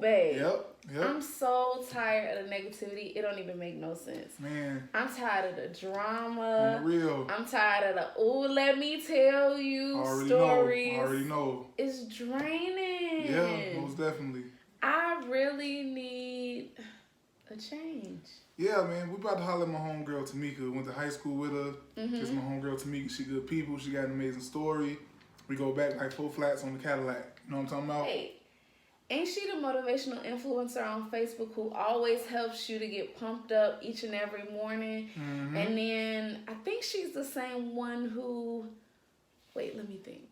babe. Yep. I'm so tired of the negativity. It don't even make no sense. Man. I'm tired of the drama. On the real. I'm tired of the let me tell you stories. Already know. It's draining. Yeah, most definitely. I really need a change. Yeah, man, we about to holler at my homegirl Tamika. Went to high school with her. It's my homegirl Tamika. She good people. She got an amazing story. We go back like 4 flats on the Cadillac. You know what I'm talking about? Hey, ain't she the motivational influencer on Facebook who always helps you to get pumped up each and every morning? And then I think she's the same one who, wait, let me think.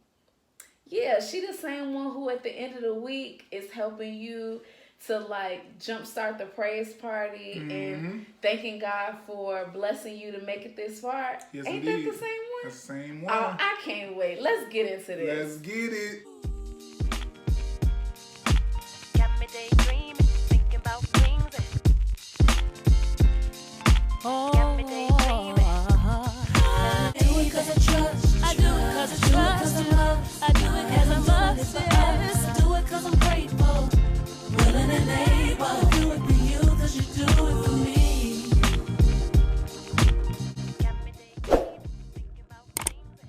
Yeah, she the same one who at the end of the week is helping you to like jumpstart the praise party and thanking God for blessing you to make it this far. Yes, Ain't indeed. that the same one? That's the same one. Oh, I can't wait. Let's get into this. Let's get it. Got me daydreaming, thinking about things. Got me daydreaming. I do it 'cause I trust. I do it 'cause I trust. I do it 'cause I must. I do it 'cause I'm grateful, willing and able. I do it for you 'cause you do it for me. Got me daydreaming, thinking about things.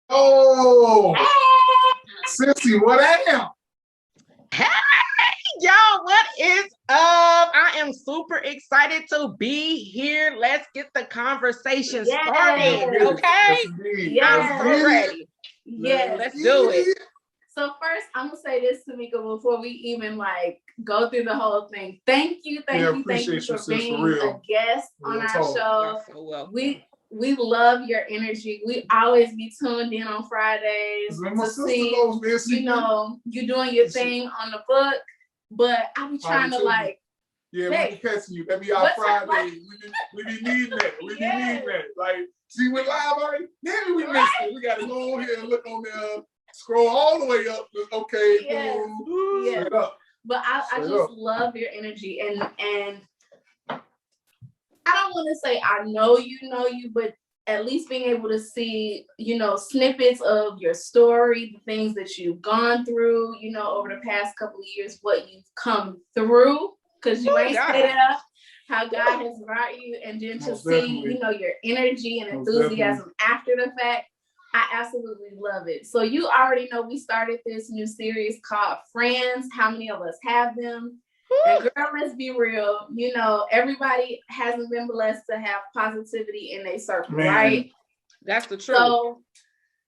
Oh, Sissy, what am? Hey, y'all, what is up? I am super excited to be here. Let's get the conversation started, okay? I'm so ready. Yes. Let's do it. So first, I'm gonna say this, Tamika, before we even like go through the whole thing. Thank you for being a guest on our show. So well. We love your energy. We always be tuned in on Fridays to see, you know, you doing your thing on the book. But I be trying to like, yeah, hey, we be catching you. That be our Friday. We be needing that. We be needing that. Like, see, we're live already. Maybe we missed it. We got to go on here and look on there, scroll all the way up. Okay, boom. Yes. Straight up. But I just love your energy, and I don't want to say I know you, but at least being able to see, you know, snippets of your story, the things that you've gone through, you know, over the past couple of years, what you've come through, because you ain't set it up, how God has brought you, and then to see, you know, your energy and enthusiasm after the fact. I absolutely love it. So you already know we started this new series called Friends. How many of us have them? And girl, let's be real. You know, everybody hasn't been blessed to have positivity in their circle, right? That's the truth.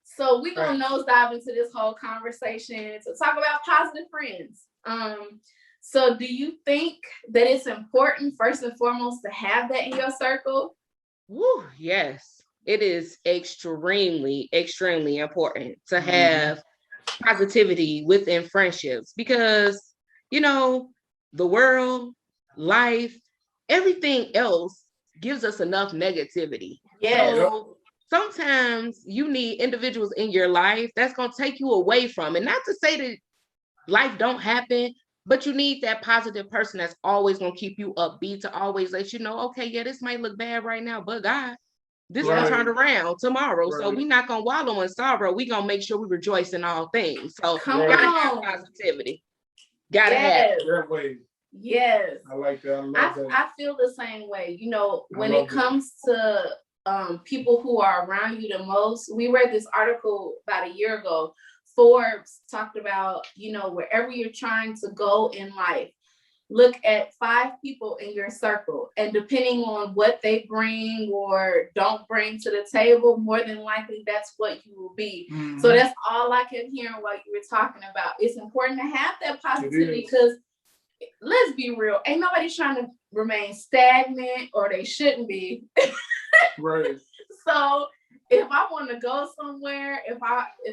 So we're gonna nosedive into this whole conversation to talk about positive friends. So do you think that it's important, first and foremost, to have that in your circle? Woo, yes. It is extremely, extremely important to have positivity within friendships because, you know, the world, life, everything else gives us enough negativity. Yeah. So sometimes you need individuals in your life that's going to take you away from it. Not to say that life don't happen, but you need that positive person that's always going to keep you upbeat, to always let you know, okay, yeah, this might look bad right now, but God, this will turn around tomorrow. So we're not going to wallow in sorrow. We're going to make sure we rejoice in all things. So gotta have positivity. Gotta have it. That way. Yes. I like that. I love that. I feel the same way. You know, when it comes to people who are around you the most, we read this article about a year ago. Forbes talked about, you know, wherever you're trying to go in life, look at 5 people in your circle, and depending on what they bring or don't bring to the table, more than likely that's what you will be. So that's all I kept hearing while you were talking about. It's important to have that positivity because let's be real, ain't nobody trying to remain stagnant, or they shouldn't be. Right. So if I want to go somewhere, if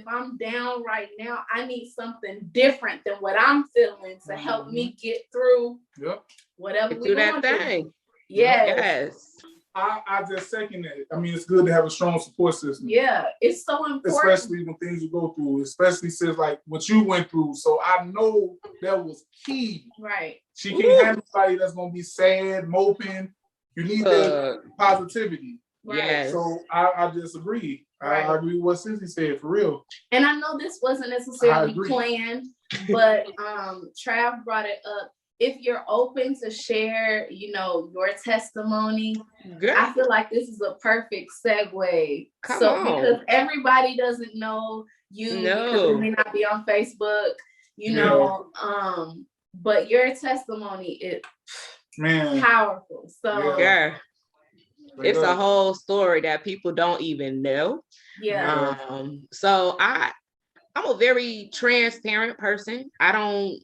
I'm down right now, I need something different than what I'm feeling to help me get through whatever we that thing. Yes. I just second that. I mean, it's good to have a strong support system. Yeah, it's so important. Especially when things you go through, especially since like what you went through. So I know that was key. Right. She can't have somebody that's gonna be sad, moping. You need that positivity. Right. Yes. So I just agree. Right. I agree with what Sissy said, for real. And I know this wasn't necessarily planned, But Trav brought it up. If you're open to share, your testimony, Girl, I feel like this is a perfect segue. come So on. because everybody doesn't know you because it may not be on Facebook, but your testimony is powerful. So Girl, it's a whole story that people don't even know. yeah. So I'm a very transparent person. I'm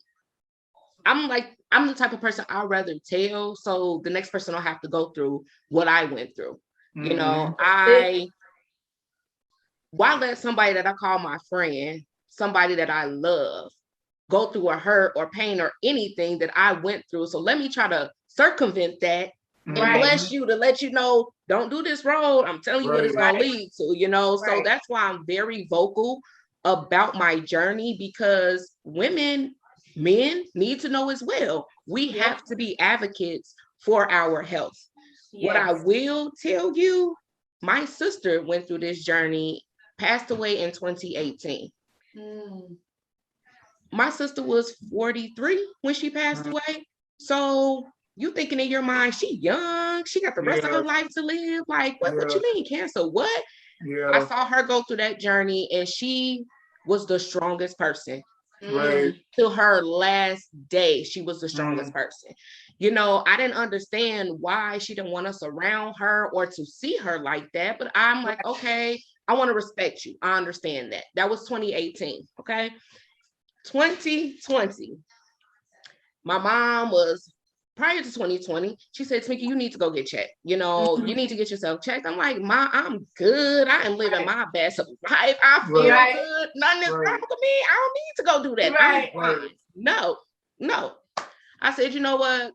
the type of person I'd rather tell so the next person don't have to go through what I went through. Why let somebody that I call my friend, somebody that I love, go through a hurt or pain or anything that I went through? So let me try to circumvent that and bless you to let you know, don't do this road. I'm telling you what it's going to lead to, So that's why I'm very vocal about my journey, because men need to know as well. We have to be advocates for our health. Yes. What I will tell you, my sister went through this journey, passed away in 2018. My sister was 43 when she passed away. So you thinking in your mind, she young, she got the rest of her life to live. Like, what you mean cancer? What? Yeah. I saw her go through that journey, and she was the strongest person. Till her last day, she was the strongest person. I didn't understand why she didn't want us around her or to see her like that. But I'm like, okay, I want to respect you. I understand that. That was 2018. Okay. 2020. My mom was, prior to 2020, she said, Tamika, you need to go get checked. You need to get yourself checked. I'm like, Ma, I'm good. I am living my best life. I feel good. Nothing is wrong with me. I don't need to go do that. No. I said, you know what?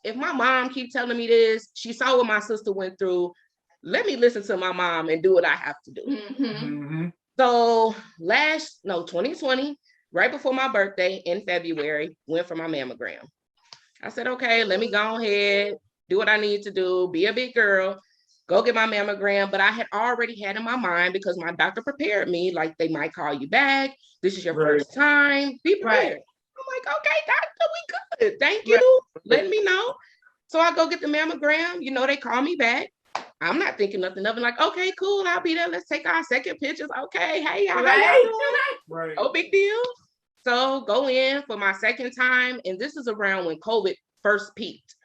If my mom keep telling me this, she saw what my sister went through. Let me listen to my mom and do what I have to do. So 2020, right before my birthday in February, went for my mammogram. I said, okay, let me go ahead, do what I need to do, be a big girl, go get my mammogram. But I had already had in my mind, because my doctor prepared me, like, they might call you back. This is your first time. Be prepared. I'm like, okay, doctor, we good. Thank you. Let me know. So I go get the mammogram. They call me back. I'm not thinking nothing of it. Like, okay, cool. I'll be there. Let's take our second pictures. Okay. Hey, how y'all doing? No big deal. So go in for my second time. And this is around when COVID first peaked.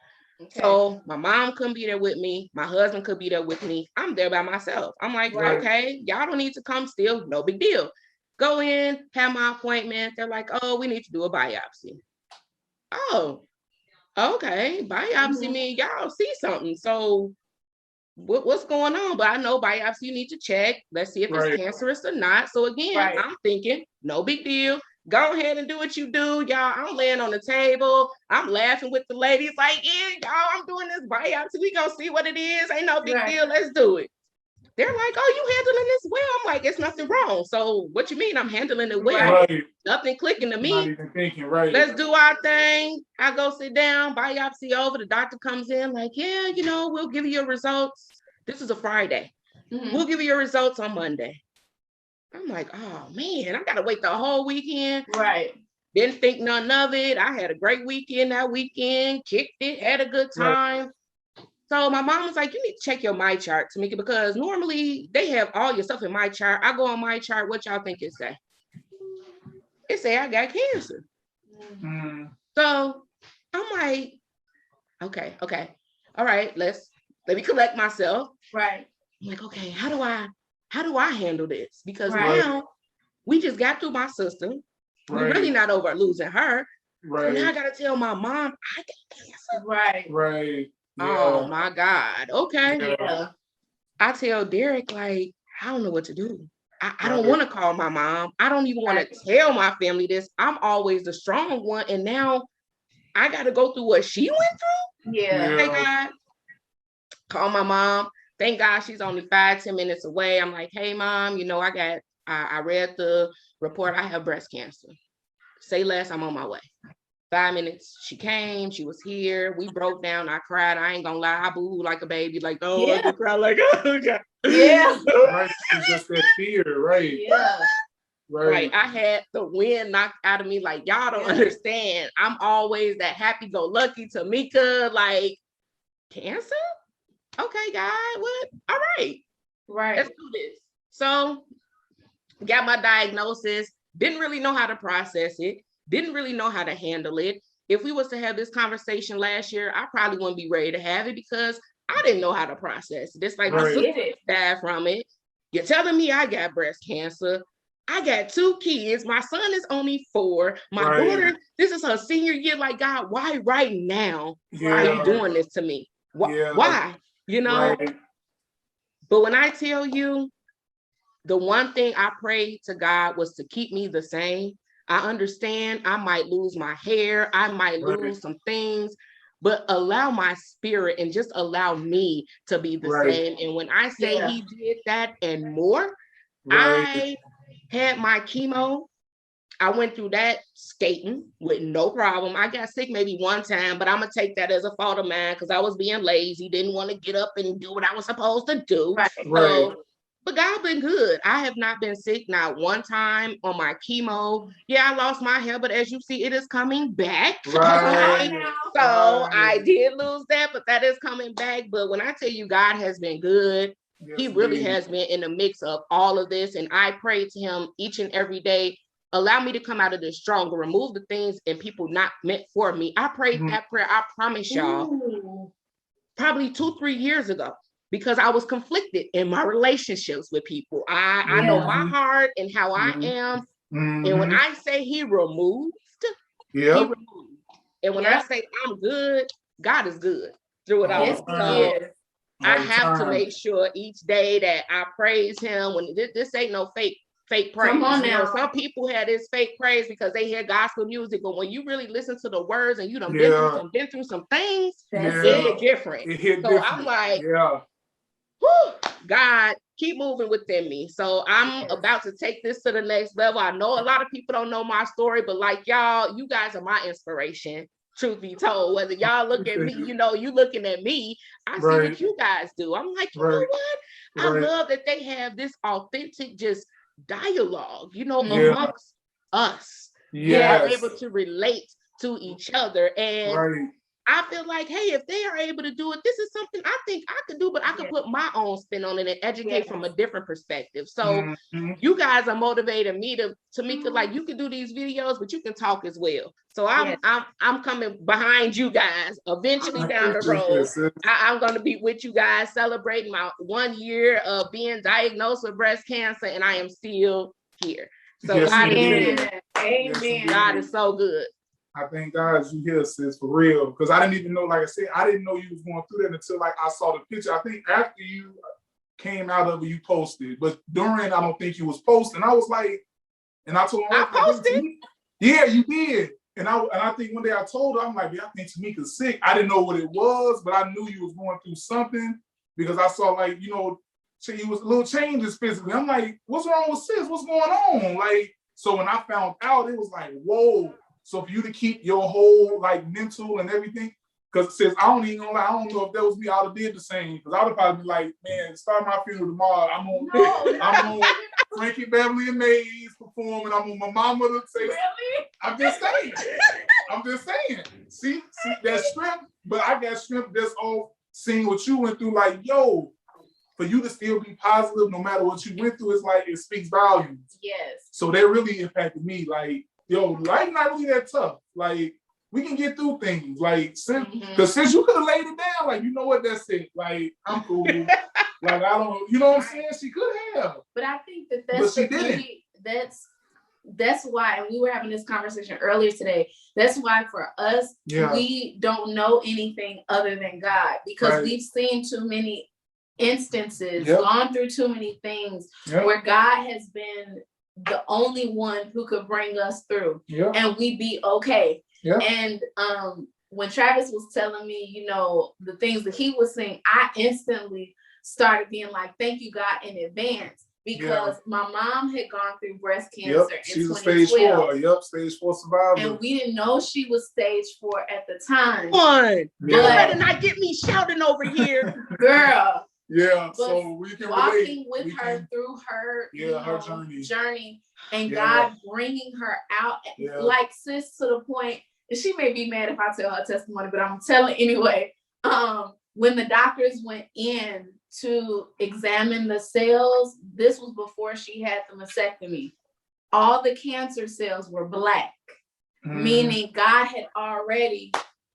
Okay. So my mom couldn't be there with me. My husband could be there with me. I'm there by myself. I'm like, okay, y'all don't need to come still. No big deal. Go in, have my appointment. They're like, oh, we need to do a biopsy. Oh, okay. Biopsy means y'all see something. So what's going on? But I know biopsy, you need to check. Let's see if it's cancerous or not. So again, I'm thinking, no big deal. Go ahead and do what you do, y'all. I'm laying on the table. I'm laughing with the ladies like, yeah, y'all, I'm doing this biopsy. We gonna see what it is. Ain't no big deal. Let's do it. They're like, oh, you handling this well. I'm like, it's nothing wrong. So what you mean I'm handling it well? Nothing clicking to me. Not even thinking, Let's do our thing. I go sit down, biopsy over. The doctor comes in like, yeah, we'll give you your results. This is a Friday. We'll give you your results on Monday. I'm like, oh man, I gotta wait the whole weekend. Didn't think none of it. I had a great weekend that weekend, kicked it, had a good time. So my mom was like, you need to check your My Chart, Tamika, because normally they have all your stuff in My Chart. I go on My Chart. What y'all think it say? It say I got cancer. So I'm like, okay. All right, let me collect myself. I'm like, okay, how do I handle this? Because now we just got through my sister. We're really not over losing her. So now I gotta tell my mom I got cancer. Oh my God. Okay. I tell Derek, like, I don't know what to do. I don't want to call my mom. I don't even want to tell my family this. I'm always the strong one. And now I got to go through what she went through. Thank God. Call my mom. Thank God she's only 5-10 minutes away. I'm like, hey, mom, I read the report. I have breast cancer. Say less, I'm on my way. 5 minutes, she came, she was here, we broke down, I cried, I ain't gonna lie, I booed like a baby, like, oh, I could cry like, oh, God. It's just that fear, Right. Like I had the wind knocked out of me. Like y'all don't understand. I'm always that happy-go-lucky Tamika. Like cancer? Okay, God, what? All right. Right. Let's do this. So got my diagnosis. Didn't really know how to process it. Didn't really know how to handle it. If we was to have this conversation last year, I probably wouldn't be ready to have it because I didn't know how to process it. Just like my sister died from it. You're telling me I got breast cancer. I got 2 kids. My son is only 4. My daughter, this is her senior year. Like, God, why right now are you doing this to me? Why? You know? Right. But when I tell you, the one thing I prayed to God was to keep me the same. I understand I might lose my hair. I might lose some things, but allow my spirit and just allow me to be the same. And when I say he did that and more, I had my chemo. I went through that skating with no problem. I got sick maybe one time, but I'm going to take that as a fault of mine because I was being lazy, didn't want to get up and do what I was supposed to do. So, but God been good. I have not been sick not one time on my chemo. Yeah, I lost my hair, but as you see, it is coming back. Right. So I did lose that, but that is coming back. But when I tell you God has been good, he really has been in the mix of all of this. And I pray to him each and every day, allow me to come out of this stronger, remove the things and people not meant for me. I prayed that prayer, I promise y'all, probably 2-3 years ago. Because I was conflicted in my relationships with people. I know my heart and how I am. And when I say he removed, he removed. And when I say I'm good, God is good through it all. So I have to make sure each day that I praise him. When this ain't no fake praise. Come on now. You know, some people have this fake praise because they hear gospel music, but when you really listen to the words and you done been through some things, it hit different. I'm like, whew, God, keep moving within me. So I'm about to take this to the next level. I know a lot of people don't know my story, but like y'all, you guys are my inspiration, truth be told. Whether y'all look at me, you know, you looking at me, I see what you guys do. I'm like, you know what? I love that they have this authentic just dialogue, you know, amongst us. We're able to relate to each other. And I feel like, hey, if they are able to do it, this is something I think I could do, but I could put my own spin on it and educate from a different perspective. So you guys are motivating me to Tamika, like you can do these videos, but you can talk as well. So I'm coming behind you guys eventually down the road. I'm going to be with you guys celebrating my 1 year of being diagnosed with breast cancer, and I am still here. So God is good. Amen. God is so good. I thank God you here, sis, for real. Because I didn't even know, like I said, I didn't know you was going through that until like I saw the picture. I think after you came out of it, you posted. But during, I don't think you was posting. I was like, and I told her, I posted. Yeah, you did. And I think one day I told her, I'm like, yeah, I think Tamika's sick. I didn't know what it was, but I knew you was going through something because I saw like, you know, she was a little changes physically. I'm like, what's wrong with sis? What's going on? Like, so when I found out, it was like, whoa. So for you to keep your whole like mental and everything, because sis, I don't even gonna lie, I don't know if that was me, I would have did the same. Because I would probably be like, man, start my funeral tomorrow. I'm on Frankie Beverly and Mays performing. I'm on my mama to say, really? I'm just saying. See that strength, but I got strength that's all seeing what you went through. Like, yo, for you to still be positive no matter what you went through, it's like it speaks volumes. Yes. So that really impacted me. Like, yo, life not really that tough. Like, we can get through things. Like, because since you could have laid it down, like, you know what, that's it. Like, I'm cool. Like, I don't, you know what I'm saying? She could have. But I think that's the beauty. That's why, and we were having this conversation earlier today. That's why for us, we don't know anything other than God, because we've seen too many instances, gone through too many things where God has been the only one who could bring us through and we'd be okay. And when Travis was telling me, you know, the things that he was saying, I instantly started being like, thank you, God, in advance, because my mom had gone through breast cancer in She's 2012. Stage 4. Stage 4 survivor. And we didn't know she was stage 4 at the time. You better not get me shouting over here. Girl. Yeah, but so we can walking relate. with her through her, her journey. and Yeah. God bringing her out, Yeah. like sis, to the point, and she may be mad if I tell her testimony, but I'm telling anyway. When the doctors went in to examine the cells, this was before she had the mastectomy. All the cancer cells were black, meaning God had already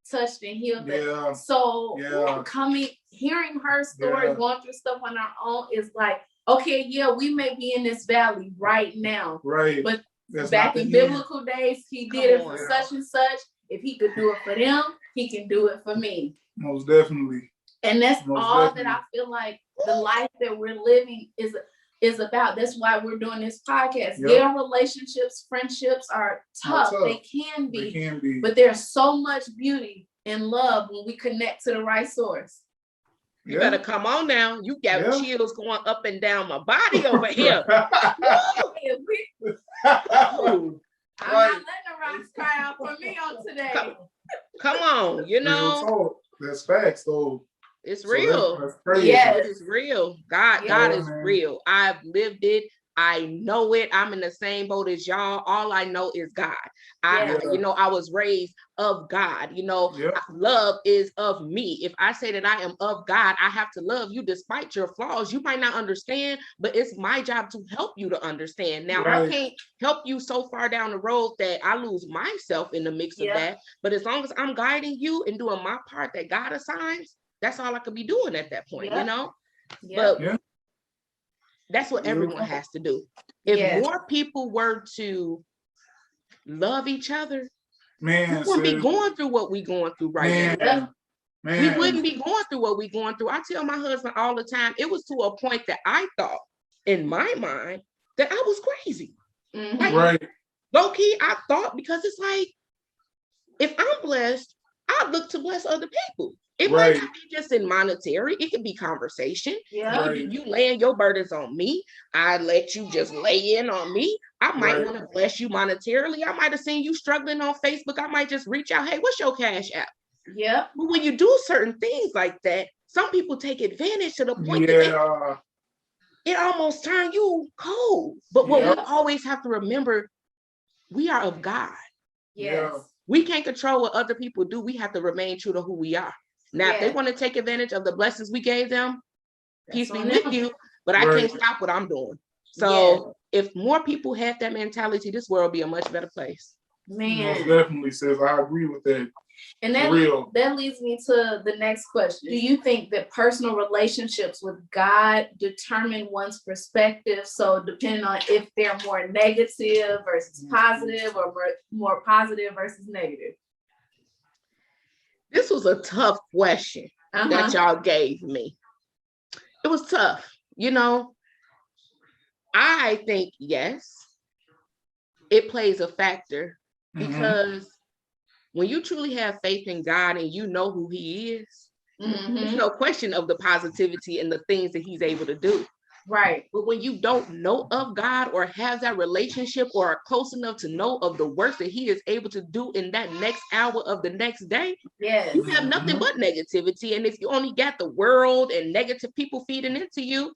touched and healed them. Yeah. So Yeah. hearing her story, Yeah. going through stuff on our own is like, okay, yeah, we may be in this valley right now, Right. but That's back not in the end. biblical days, he did it for on. such and such. If he could do it for them, he can do it for me. Most definitely. And that's Most all definitely. that I feel like the life that we're living is about. That's why we're doing this podcast. Yep. Yeah, relationships, friendships are tough. tough. They can be. They can be. But there's so much beauty in love when we connect to the right source. You better come on now. You got Yeah. chills going up and down my body over here. If we- Ooh, I'm Right. not letting the rocks cry out for me on today. come on, you know, Real talk. That's facts, though. it's So real. That's crazy. Yes. It is real. God Yeah, is man. real. I've lived it. I know it. I'm in the same boat as y'all. All I know is God. Yeah. I was raised of God. Yep. Love is of me. If I say that I am of God, I have to love you despite your flaws. You might not understand, but it's my job to help you to understand. Now, I Right. can't help you so far down the road that I lose myself in the mix of Yeah. that. But as long as I'm guiding you and doing my part that God assigns, that's all I could be doing at that point, Yeah. But Yeah. that's what Real everyone talk. has to do. If Yes. more people were to love each other, Man, we wouldn't be sis. going through what we're going through right Man. now. Man. We wouldn't be going through what we're going through. I tell my husband all the time, it was to a point that I thought in my mind that I was crazy. Mhm. Like, Right. low key, I thought, because it's like, if I'm blessed, I look to bless other people. It might Right. not be just in monetary, it could be conversation. Yeah. Right. You laying your burdens on me. I let you just lay in on me. I might Right. want to bless you monetarily. I might have seen you struggling on Facebook. I might just reach out. Hey, what's your cash app? Yep. But when you do certain things like that, some people take advantage to the point that Yeah. it almost turns you cold. But what we Yep. always have to remember, we are of God. Yes. Yeah. We can't control what other people do. We have to remain true to who we are. Now, if they Yes. want to take advantage of the blessings we gave them, peace be on with them. you, but I Right. can't stop what I'm doing. So if more people had that mentality, this world would be a much better place. Most Man. definitely, sis. I agree with that. And For real. that leads me to the next question. Do you think that personal relationships with God determine one's perspective? So depending on if they're more negative versus positive, or more positive versus negative? This was a tough question that y'all gave me. It was tough. I think, yes, it plays a factor, Mhm. because when you truly have faith in God and you know who he is, there's no question of the positivity and the things that he's able to do. Right. But when you don't know of God or have that relationship or are close enough to know of the works that he is able to do in that next hour of the next day, Yes. you have nothing but negativity. And if you only got the world and negative people feeding into you,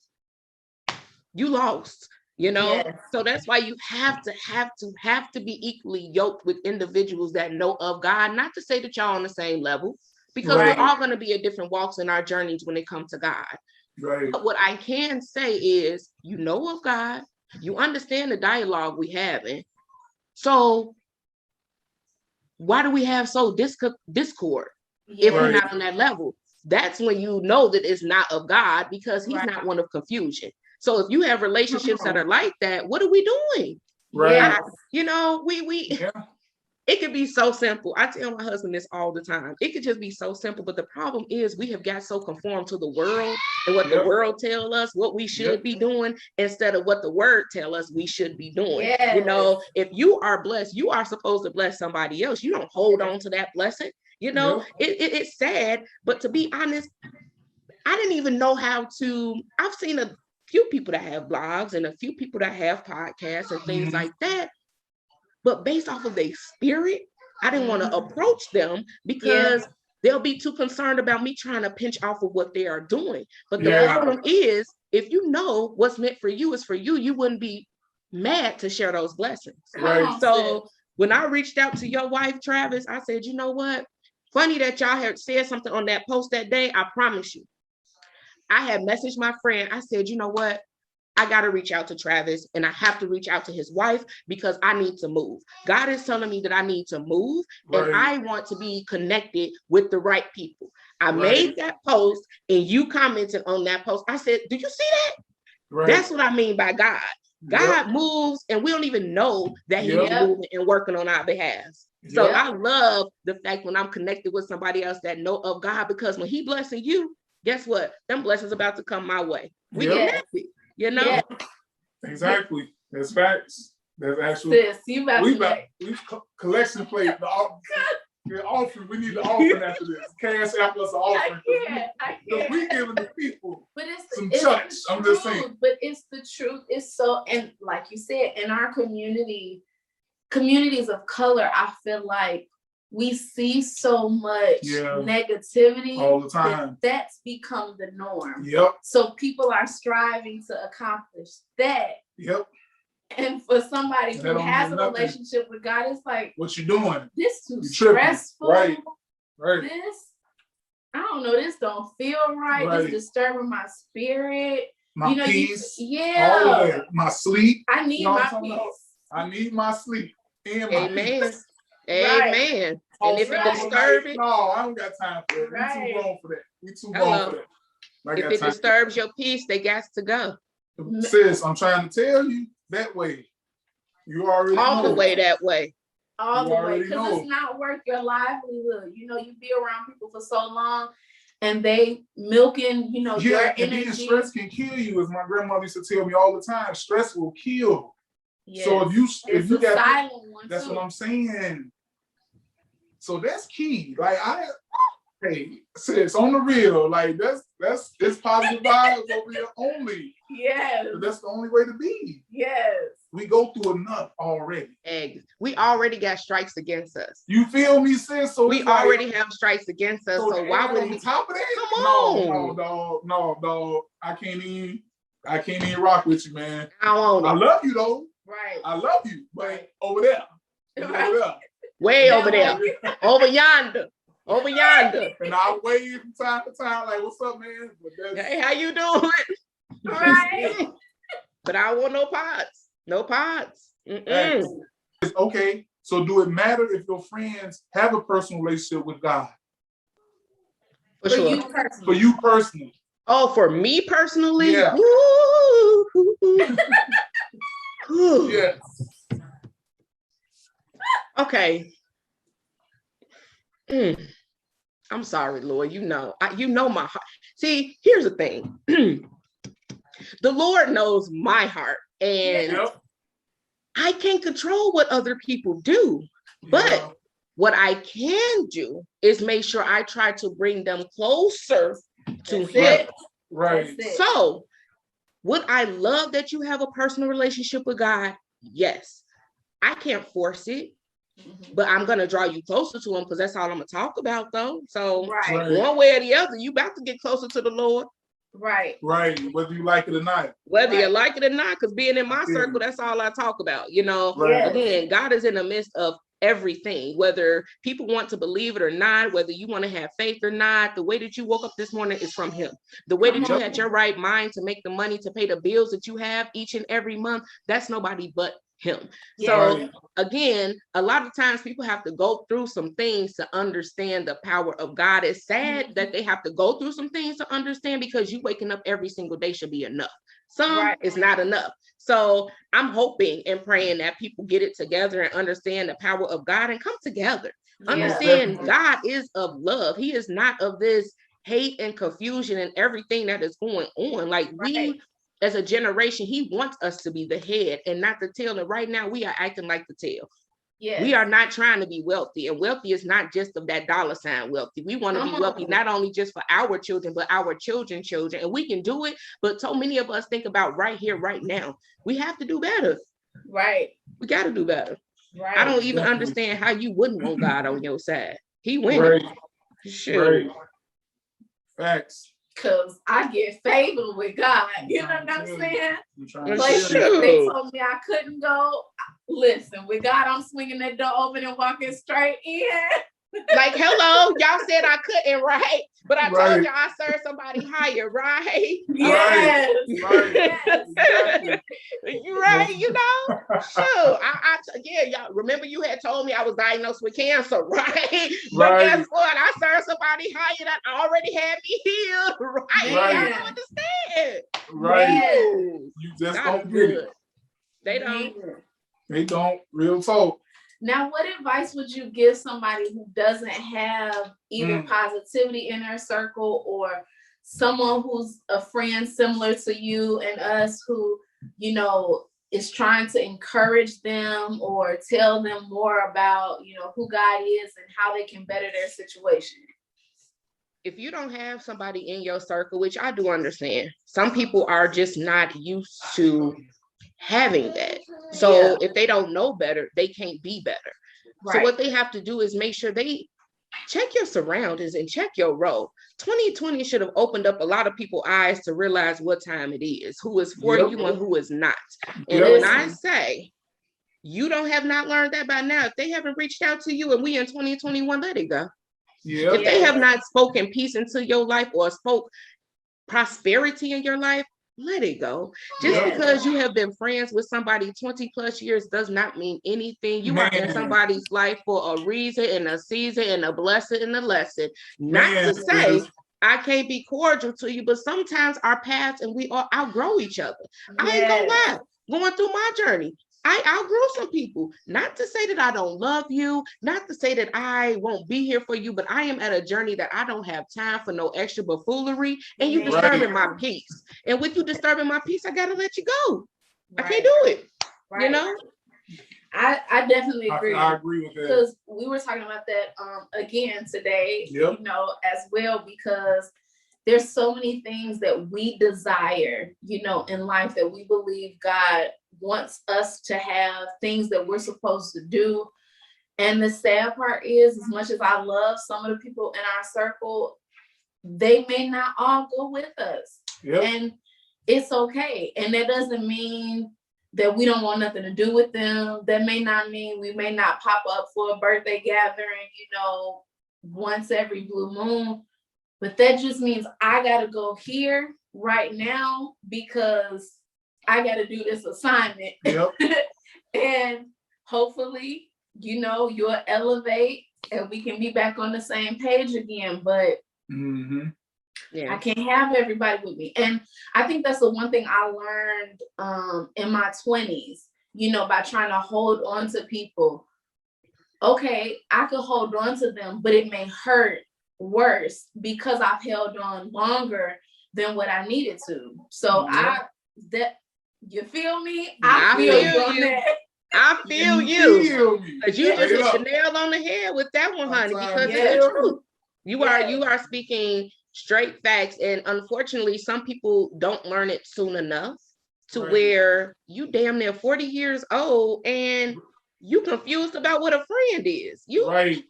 you lost, Yes. So that's why you have to be equally yoked with individuals that know of God. Not to say that y'all on the same level, because Right. we're all going to be at different walks in our journeys when it comes to God. Right. But what I can say is, you know of God, you understand the dialogue we having. So why do we have discord if we're Right. not on that level? That's when you know that it's not of God, because he's Right. not one of confusion. So if you have relationships that are like that, what are we doing? Right. Yes. We Yeah. it could be so simple. I tell my husband this all the time. It could just be so simple. But the problem is we have got so conformed to the world and what the Yep. world tell us what we should Yep. be doing instead of what the word tell us we should be doing. Yes. If you are blessed, you are supposed to bless somebody else. You don't hold on to that blessing. Yep. It's sad, but to be honest, I didn't even know how to. I've seen a few people that have blogs and a few people that have podcasts and things Mhm. like that. But based off of their spirit, I didn't want to approach them because they'll be too concerned about me trying to pinch off of what they are doing. But the Yeah. problem is, if you know what's meant for you is for you, you wouldn't be mad to share those blessings. Right. So when I reached out to your wife, Travis, I said, you know what? Funny that y'all had said something on that post that day. I promise you. I had messaged my friend. I said, you know what? I got to reach out to Travis and I have to reach out to his wife because I need to move. God is telling me that I need to move and I want to be connected with the right people. I made that post and you commented on that post. I said, do you see that? Right. That's what I mean by God. God moves and we don't even know that he's moving and working on our behalf. So I love the fact when I'm connected with somebody else that know of God, because when he blessing you, guess what? Them blessings about to come my way. We connected, you know? Exactly. That's facts. That's actually. Sis, you about to we collection plate. The offering. We need the offering after this. Cash after us an offering. I can't. Because we giving the people but it's some it's church. The I'm truth, just saying. But it's the truth. It's so, and like you said, in our communities of color, I feel like we see so much negativity all the time. That's become the norm. Yep. So people are striving to accomplish that. Yep. And for somebody who has a relationship with God, it's like, what you doing? This too stressful. Right. This, I don't know, this don't feel right. This disturbing my spirit. My peace. All of that. My sleep. I need my peace. I need my sleep. And my peace. Amen. And if it disturbs it, no, I don't got time for it. We too grown for that. We too grown for that. If it disturbs your peace, they got to go. Sis, I'm trying to tell you that way. You already know. All the way that way. All the way. Because it's not worth your livelihood. You know, you be around people for so long and they milking, you know, your energy. Being stressed can kill you, as my grandmother used to tell me all the time. Stress will kill. Yes. So if you got silent one, that's what I'm saying. So that's key. Like sis, on the real, like that's it's positive vibes over here only. Yes. That's the only way to be. Yes. We go through enough already. We already got strikes against us. You feel me, sis? So we already have strikes against us. So why would we? Top of that? Come on. No, dog. I can't even rock with you, man. I love you though. Right. I love you, but over there. Right. Over there. Way over there. Over yonder. Over yonder. And I wave from time to time, like, what's up, man? Hey, how you doing? Right. But I want no pods. No pods. Okay, so do it matter if your friends have a personal relationship with God? For sure. For you personally. Oh, for me personally? Yeah. Yes. Okay. I'm sorry, Lord. You know my heart. See, here's the thing. The Lord knows my heart, and I can't control what other people do. But what I can do is make sure I try to bring them closer to Him. Right. So, would I love that you have a personal relationship with God? Yes. I can't force it, but I'm going to draw you closer to Him because that's all I'm going to talk about, though. So, one way or the other, you about to get closer to the Lord. Right. Right. Whether you like it or not. Whether you like it or not, because being in my circle, that's all I talk about. You know, again, God is in the midst of everything, whether people want to believe it or not, whether you want to have faith or not. The way that you woke up this morning is from Him. The way that you had your right mind to make the money to pay the bills that you have each and every month, that's nobody but Him. So again, a lot of times people have to go through some things to understand the power of God. It's sad that they have to go through some things to understand, because you waking up every single day should be enough. Some is not enough. So I'm hoping and praying that people get it together and understand the power of God and come together. Understand God is of love. He is not of this hate and confusion and everything that is going on. Like we, as a generation, He wants us to be the head and not the tail. And right now we are acting like the tail. We are not trying to be wealthy, and wealthy is not just of that dollar sign wealthy. We want to be wealthy, not only just for our children, but our children's children. And we can do it. But so many of us think about right here, right now. We have to do better. Right. We got to do better. Right. I don't even understand how you wouldn't want God on your side. He wins. Right. Sure. Facts. Cause I get favored with God. You know what I'm saying? Well, Places shoot. they told me I couldn't go. Listen, with God, I'm swinging that door open and walking straight in. Like, hello, y'all said I couldn't, right? But I told Right. y'all I serve somebody higher, right? Yes. Right. Yes. Exactly. You right, you know? Sure. Yeah, y'all remember you had told me I was diagnosed with cancer, right? But Right. guess what? I served somebody higher that already had me healed, right? Right. Y'all don't understand. Right. Yes. You just God don't is get good. it. They don't. They don't. Real talk. Now, what advice would you give somebody who doesn't have either positivity in their circle or someone who's a friend similar to you and us who, you know, is trying to encourage them or tell them more about, you know, who God is and how they can better their situation? If you don't have somebody in your circle, which I do understand, some people are just not used to having that. So if they don't know better, they can't be better. Right. So what they have to do is make sure they check your surroundings and check your role. 2020 should have opened up a lot of people's eyes to realize what time it is, who is for Yep. you and who is not. And Yep. when I say you don't have not learned that by now, if they haven't reached out to you and we in 2021, let it go. Yeah. If they have not spoken peace into your life or spoke prosperity in your life, let it go. Just Yes. because you have been friends with somebody 20 plus years does not mean anything. You are in Man. somebody's life for a reason and a season and a blessing and a lesson. Not Man, to say sis. I can't be cordial to you, but sometimes our paths and we all outgrow each other. I ain't gonna lie. Going through my journey, I outgrew some people. Not to say that I don't love you, not to say that I won't be here for you, but I am at a journey that I don't have time for no extra buffoonery, and you Right. disturbing my peace. And with you disturbing my peace, I gotta let you go. I can't Right. do it. Right. You know? I definitely agree. I agree with that. Because we were talking about that again today, Yep. you know, as well, because there's so many things that we desire, you know, in life that we believe God wants us to have, things that we're supposed to do. And the sad part is, as much as I love some of the people in our circle, they may not all go with us. Yep. And it's okay. And that doesn't mean that we don't want nothing to do with them. That may not mean we may not pop up for a birthday gathering, you know, once every blue moon. But that just means I got to go here right now because I got to do this assignment. Yep. And hopefully, you know, you'll elevate and we can be back on the same page again. But Yeah. I can't have everybody with me. And I think that's the one thing I learned in my 20s, you know, by trying to hold on to people. Okay, I could hold on to them, but it may hurt worse because I've held on longer than what I needed to. So you feel me? I feel you on that. I feel you. Feel me. Because you just Straight hit the up. nail on the head with that one, honey, because Yeah. it's the truth. You Yeah. are speaking straight facts. And unfortunately, some people don't learn it soon enough to Right. where you damn near 40 years old and you confused about what a friend is. You Right.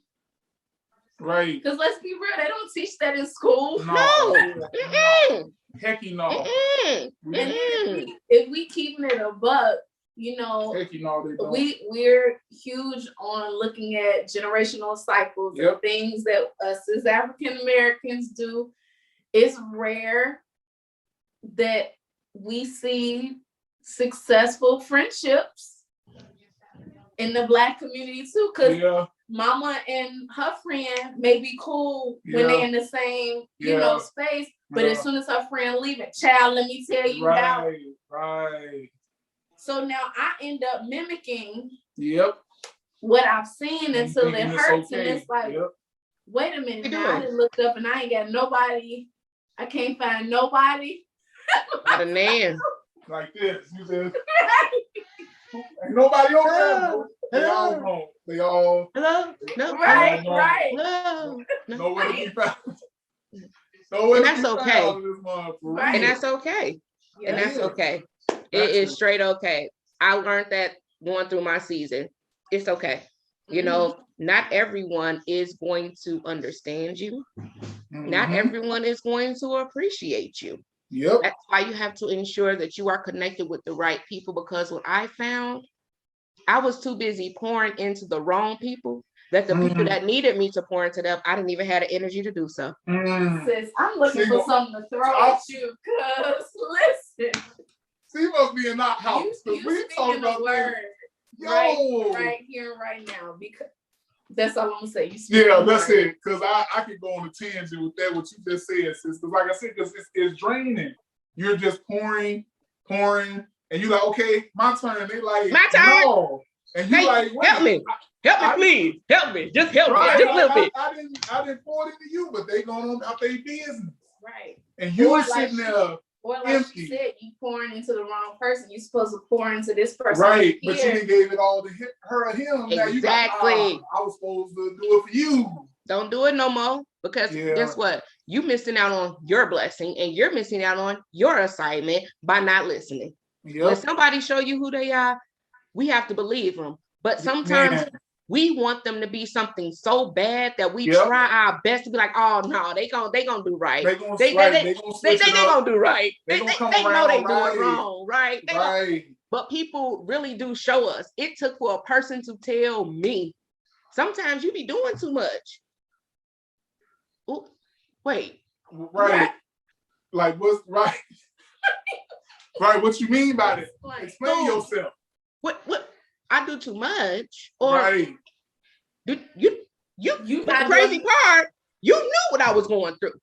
Right. Because let's be real, they don't teach that in school. no. Mm-mm. Hecky no. Mm-mm. And then if we keeping it a buck, you know, Hecky no, they don't. we're huge on looking at generational cycles and Yep. things that us as African Americans do. It's rare that we see successful friendships in the Black community too, because Yeah. Mama and her friend may be cool when they're in the same, you know, space. But as soon as her friend leaving, child, let me tell you about. Right. So now I end up mimicking Yep. what I've seen until it Thinking it's hurts. okay. And it's like, Yep. wait a minute, You now I doing? done looked up and I ain't got nobody. I can't find nobody. Not a man. Like this. You said, ain't nobody over there. They all gone. They all Hello? No. Right, no. right. Hello? No. nowhere to be found. Nowhere And to that's be okay. found in this month, for Right. And real. that's okay. Yeah. And that's okay. It That's is it. straight okay. I learned that going through my season. It's okay. You know, not everyone is going to understand you. Not everyone is going to appreciate you. Yep. That's why you have to ensure that you are connected with the right people, because what I found, I was too busy pouring into the wrong people, that the people that needed me to pour into them, I didn't even have the energy to do so. Sis, I'm looking for something to throw at you, cause listen. She must be in that house. You We talking speaking the about word right here, right now. Because that's all I'm gonna say. That's it. Because I could go on a tangent with that, what you just said, sis. Because like I said, because it's draining. You're just pouring, and you're like, okay, my turn. They like, my turn. No. And you like, wait, help me, please, help me, just help me, just a little bit. I didn't pour it into you, but they going on about their business. Right. And you were sitting there. Or like empty. you said, you pouring into the wrong person. You're supposed to pour into this person. Right, but you didn't gave it all to her or him. Exactly. Now you got, I was supposed to do it for you. Don't do it no more, because guess what? You missing out on your blessing, and you're missing out on your assignment by not listening. Yep. When somebody show you who they are, we have to believe them. But sometimes we want them to be something so bad that we try our best to be like, oh no, they gonna do right. They gonna do right. They know they do it wrong, right? But people really do show us. It took for a person to tell me, sometimes you be doing too much. Ooh, wait. Right. Like what's right? Right, what you mean by it? Explain yourself. What I do too much? Or you the crazy part, you knew what I was going through.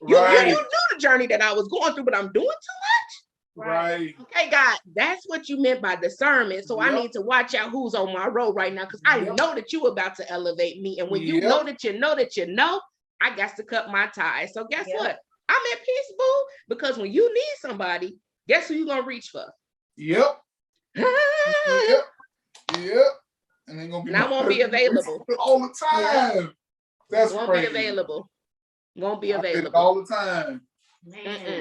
You knew the journey that I was going through, but I'm doing too much. Right. Okay, God, that's what you meant by discernment. So I need to watch out who's on my road right now, because I know that you about to elevate me. And when you know that you know that you know, I got to cut my ties. So guess what? I'm at peace, boo, because when you need somebody, guess who you gonna reach for? Yep. And then gonna be I won't be available all the time. That's won't crazy. Be available. Won't be available all the time.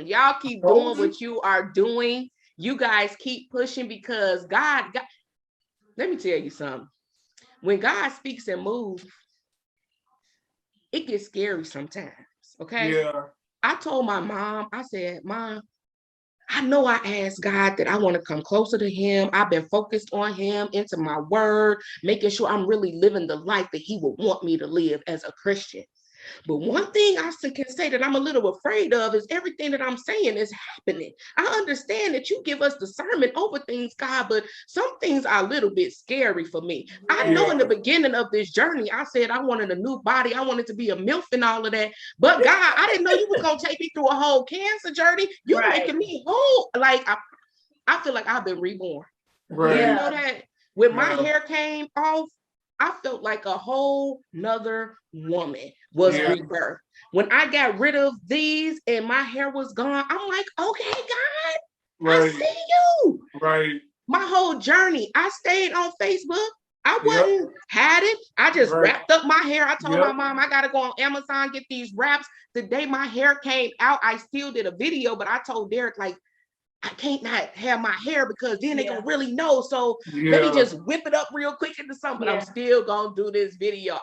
Y'all keep doing what you are doing. You guys keep pushing, because God, let me tell you something. When God speaks and moves, it gets scary sometimes. Okay. Yeah. I told my mom, I said, Mom, I know I asked God that I want to come closer to him. I've been focused on him, into my word, making sure I'm really living the life that he would want me to live as a Christian. But one thing I can say that I'm a little afraid of is everything that I'm saying is happening. I understand that you give us discernment over things, God, but some things are a little bit scary for me. I know in the beginning of this journey, I said I wanted a new body. I wanted to be a MILF and all of that. But God, I didn't know you was going to take me through a whole cancer journey. You're making me whole. Like, I feel like I've been reborn. Right. You know that when my hair came off, I felt like a whole nother woman was rebirthed. When I got rid of these and my hair was gone, I'm like, okay, God, I see you. Right. My whole journey, I stayed on Facebook. I wasn't had it. I just wrapped up my hair. I told my mom, I gotta go on Amazon, get these wraps. The day my hair came out, I still did a video, but I told Derek, like, I can't not have my hair, because then they gonna really know. So let me just whip it up real quick into something. But I'm still gonna do this video.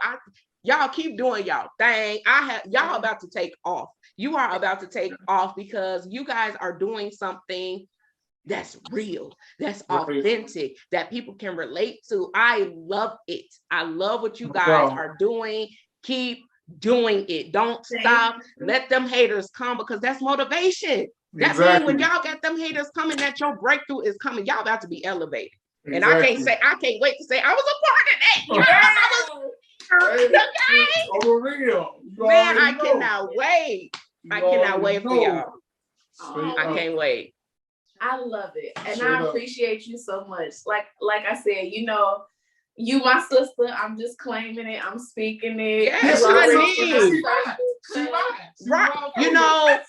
Y'all keep doing y'all thing. Y'all about to take off. You are about to take off, because you guys are doing something that's real, that's authentic, that people can relate to. I love it. I love what you guys are doing. Keep doing it. Don't stop. Let them haters come, because that's motivation. That means when y'all got them haters coming, that your breakthrough is coming. Y'all about to be elevated. And I can't wait to say I was a part of that. Over real. Man, I cannot wait. I cannot wait for y'all. I can't wait. I love it. And I appreciate you so much. Like I said, you know, you my sister. I'm just claiming it. I'm speaking it. Yes, right. You know,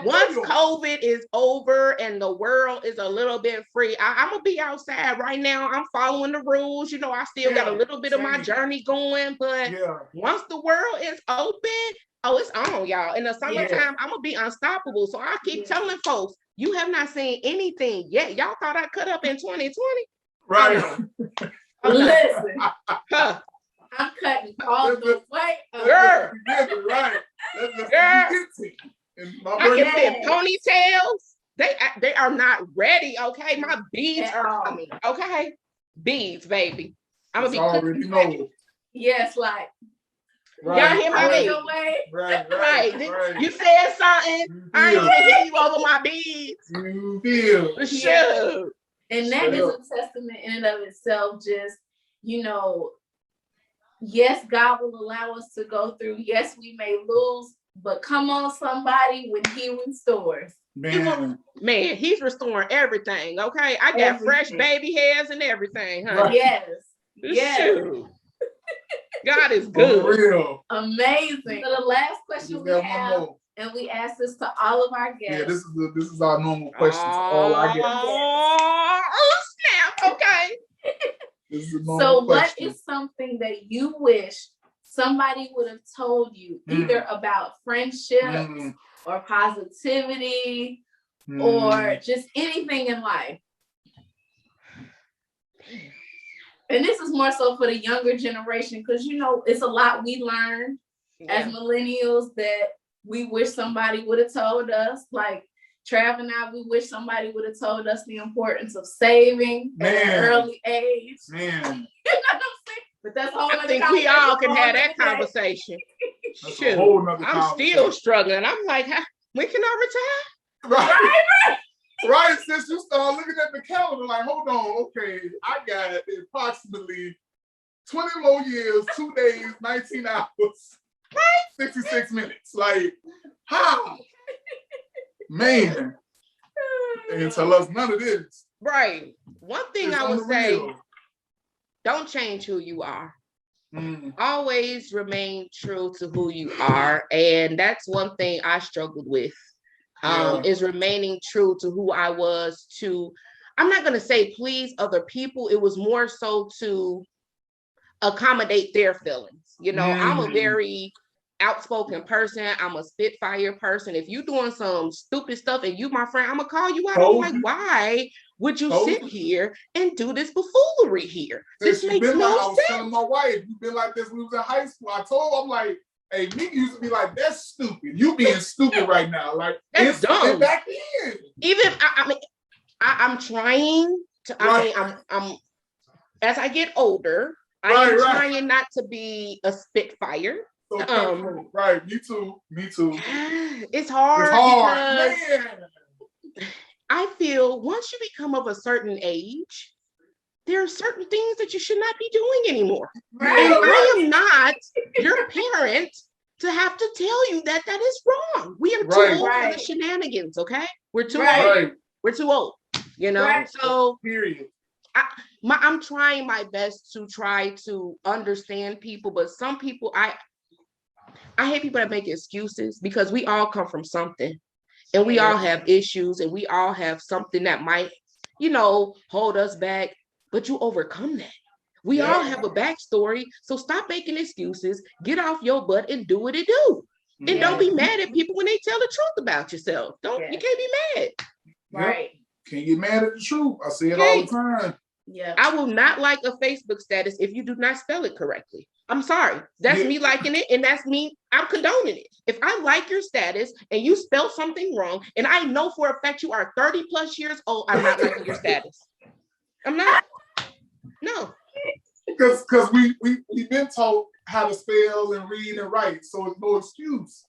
once COVID is over and the world is a little bit free, I'm gonna be outside right now. I'm following the rules. You know, I still got a little bit of my journey going, but once the world is open, it's on, y'all. In the summertime, I'm gonna be unstoppable. So I keep telling folks, you have not seen anything yet. Y'all thought I cut up in 2020? Right. Listen, I'm cutting all the way up. Right. My I birthday. can fit ponytails. They are not ready. Okay, my beads At are all. coming. Okay, beads, baby. I'm It's gonna be already cooking. know. Yes, like Y'all hear my on baby? your way. Right. You said something. You I ain't feel. gonna hear you over my beads. You feel. For Yeah. sure. And that Straight is up. a testament in and of itself. Just, yes, God will allow us to go through. Yes, we may lose, but come on, somebody, when He restores. Man. Man, he's restoring everything. Okay, I got fresh Everything. baby hairs and everything, huh? Right. Yes. Yes. Shoot. God is For good. real. Amazing. So the last question Just we got one have, more. and we ask this to all of our guests. Yeah, this is our normal question to all our guests. Oh, snap. Okay. This is a normal So what question. is something that you wish somebody would have told you, either about friendship or positivity or just anything in life? And this is more so for the younger generation, because it's a lot we learned as millennials that we wish somebody would have told us. Like Trav and I, we wish somebody would have told us the importance of saving at an early age. Man. You know what I'm saying? But that's a whole I other think we conversation all for can a have whole that other day. conversation. That's Shoot. a whole nother I'm conversation. still struggling. I'm like, when can I retire? Right. Right, since you start looking at the calendar, like, hold on, okay, I got approximately 20 more years, 2 days, 19 hours, 66 minutes. Like, how? Man. And tell us none of this. Right. One thing It's I would on the say, real. don't change who you are. Mm. Always remain true to who you are. And that's one thing I struggled with. Is remaining true to who I was I'm not going to say please other people. It was more so to accommodate their feelings. I'm a very outspoken person. I'm a spitfire person. If you doing some stupid stuff and you my friend, I'm gonna call you out. I'm like, why would you sit here and do this buffoonery here? This makes no I was sense. telling my wife, you've been like this when we was in high school. I told her, I'm like, hey, me used to be like, that's stupid. You being stupid right now. Like, that's dumb. And back then. Even I'm trying to. I'm as I get older, I'm trying not to be a spitfire. So right, me too. It's hard. Man. I feel once you become of a certain age, there are certain things that you should not be doing anymore. Right. And I am not your parent to have to tell you that is wrong. We are too old for the shenanigans, okay? We're too old. We're too old, So period. I'm trying my best to try to understand people, but some people, I hate people that make excuses, because we all come from something, and we all have issues, and we all have something that might, hold us back, but you overcome that. We all have a backstory, so stop making excuses, get off your butt and do what it do. And don't be mad at people when they tell the truth about yourself. You can't be mad. Right. Can't get mad at the truth. I say it all the time. Yeah. I will not like a Facebook status if you do not spell it correctly. I'm sorry. That's me liking it, and that's me. I'm condoning it. If I like your status and you spell something wrong, and I know for a fact you are 30 plus years old, I'm not liking your status. I'm not. No. Because we've been taught how to spell and read and write, so it's no excuse.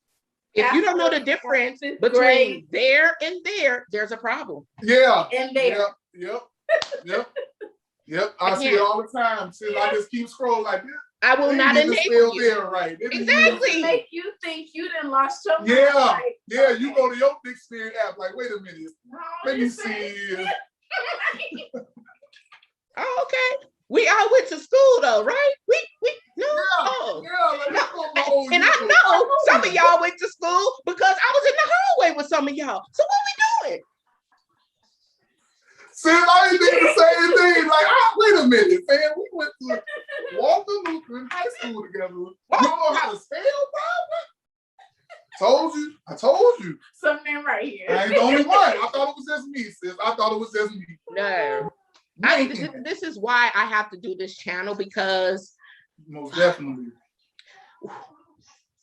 If you don't know the difference between there and there's a problem. Yeah. And there. Yep. I see it all the time. Since I just keep scrolling like this. I will not enable you. There, right. Exactly. Make you think you done lost your mind. Yeah. You go to your dictionary app, like, wait a minute. Let me see. Oh, okay. We all went to school though, right? We no. And I know some of y'all went to school because I was in the hallway with some of y'all. So what we doing? See, I ain't doing the same thing. Like, wait a minute, man. We went to Walter Lutheran High School together. You don't know how to spell, bro? I told you. Something right here. I ain't the only one. I thought it was just me, sis. I thought it was just me. No. This is why I have to do this channel, because most definitely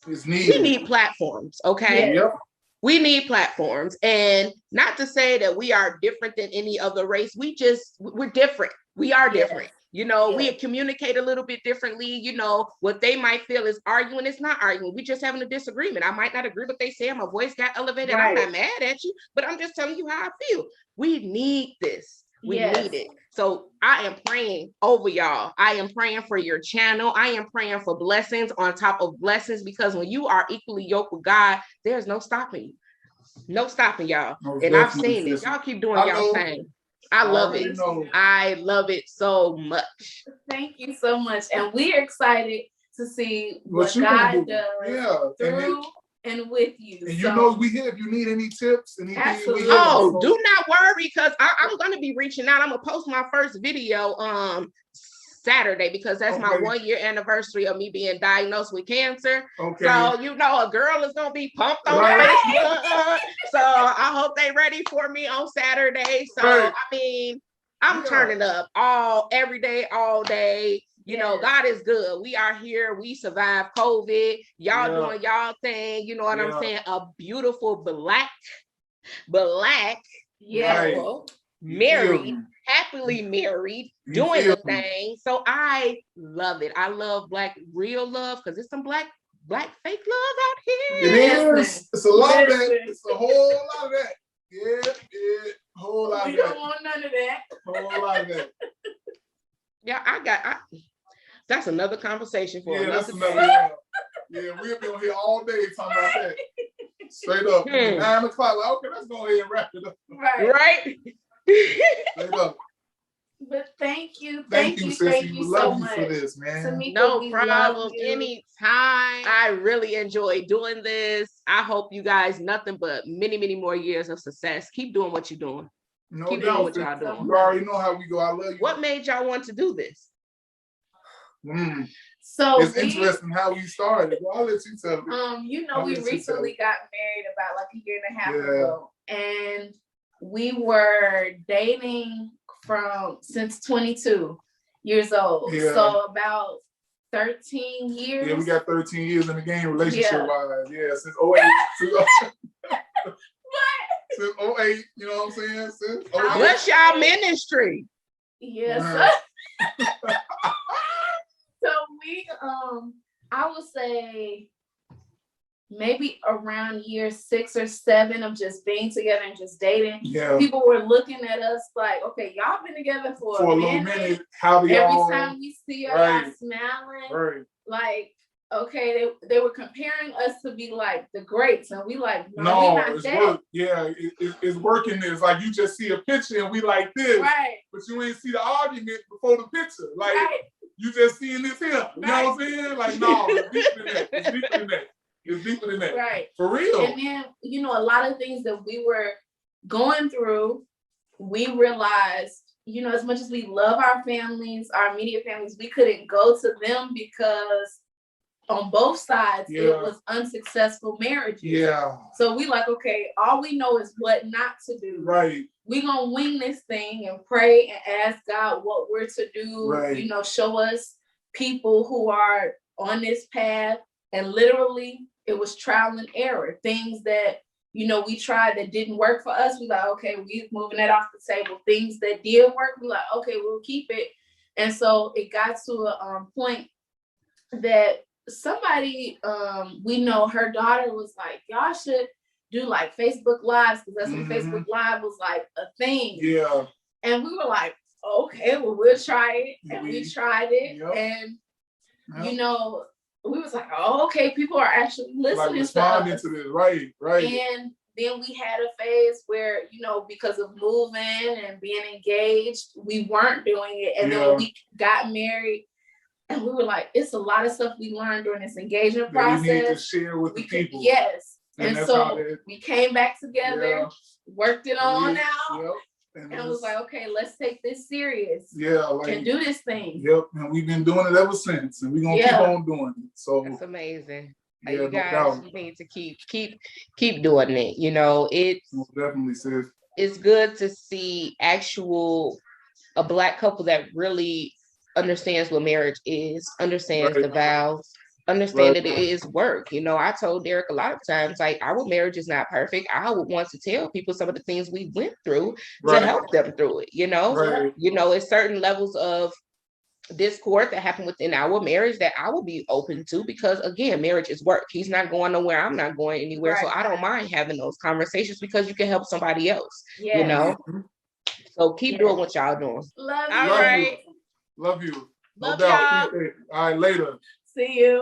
it's needed. We need platforms, okay? Yep. We need platforms, and not to say that we are different than any other race. We're different. We are different. You know, we communicate a little bit differently. You know, what they might feel is arguing. It's not arguing. We just having a disagreement. I might not agree with what they say. My voice got elevated. I'm not mad at you, but I'm just telling you how I feel. We need this. We need it. So I am praying over y'all. I am praying for your channel. I am praying for blessings on top of blessings, because when you are equally yoked with God, there's no stopping you. No stopping y'all. And I've seen it. Y'all keep doing y'all thing. I love it. I love it so much. Thank you so much. And we're excited to see what God does through and with you. And you know, we here if you need any tips, anything. Absolutely. Oh, do not worry, because I'm going to be reaching out. I'm going to post my first video Saturday, because that's my 1 year anniversary of me being diagnosed with cancer. So, you know, a girl is going to be pumped on Facebook. So I hope they ready for me on Saturday. So, I mean, I'm turning up every day, all day. You know, God is good. We are here. We survived COVID. Y'all doing y'all thing. You know what I'm saying? A beautiful black couple, married, happily married, doing the thing. So I love it. I love black real love, because it's some black fake love out here. It is. It's a lot of that. It's a whole lot of that. Yeah, whole lot of that. We don't want none of that. Whole lot of that. Yeah, that's another conversation for another day. We'll be on here all day talking about that. Straight up. 9 o'clock. Like, okay, let's go ahead and wrap it up. Right. Straight up. But thank you. Thank you so much for this, man. Tamika, no problem. Anytime. I really enjoy doing this. I hope you guys nothing but many, many more years of success. Keep doing what you're doing. Keep doing what y'all doing. You already know how we go. I love you. What made y'all want to do this? So it's interesting how we started. Well, I'll let you tell me. You know, we recently got married about like a year and a half ago, and we were dating since 22 years old. So about 13 years. Yeah, we got 13 years in the game relationship wise. Yeah, since 08. Since 08, you know what I'm saying? Since 08. Bless y'all ministry. Yes. So we, I would say maybe around year 6 or 7 of just being together and just dating. Yeah. People were looking at us like, okay, y'all been together for a little minute. How do y'all? Every time we see her, y'all smiling. Like, okay, they were comparing us to be like the greats, and we like, no, it's that. It's working. It's like you just see a picture and we like this, but you ain't see the argument before the picture. Like you just seeing this here. You know what I'm saying? Like, no, it's deeper than that. It's deeper than that. It's deeper than that. Right. For real. And then, you know, a lot of things that we were going through, we realized, you know, as much as we love our families, our immediate families, we couldn't go to them because on both sides, it was unsuccessful marriages. Yeah. So we like, okay, all we know is what not to do. Right. We gonna wing this thing and pray and ask God what we're to do. Right. You know, show us people who are on this path. And literally, it was trial and error. Things that, you know, we tried that didn't work for us. We like, okay, we're moving that off the table. Things that did work, we like, okay, we'll keep it. And so it got to a point that somebody, we know, her daughter was like, y'all should do like Facebook Lives, because that's when Facebook Live was like a thing. Yeah. And we were like, okay, well, we'll try it. And we tried it. And, you know, we was like, oh, okay, people are actually listening like responding to this. Right. And then we had a phase where, you know, because of moving and being engaged, we weren't doing it. And then when we got married, and we were like, it's a lot of stuff we learned during this engagement process. We need to share with the people. Yes. And so we came back together, worked it on out. And I was like, okay, let's take this serious. Yeah, and do this thing. Yep, and we've been doing it ever since, and we're gonna keep on doing it. So that's amazing. You guys need to keep doing it. You know, it's definitely sis. It's good to see a Black couple that really understands what marriage is, understands the vows, understand that it is work. You know, I told Derek a lot of times, like, our marriage is not perfect. I would want to tell people some of the things we went through to help them through it. You know, it's certain levels of discord that happen within our marriage that I will be open to, because again, marriage is work. He's not going nowhere, I'm not going anywhere. So I don't mind having those conversations, because you can help somebody else. You know, so keep doing what y'all doing. Love you. Love you. Love you. No doubt. Appreciate it. All right, later. See you.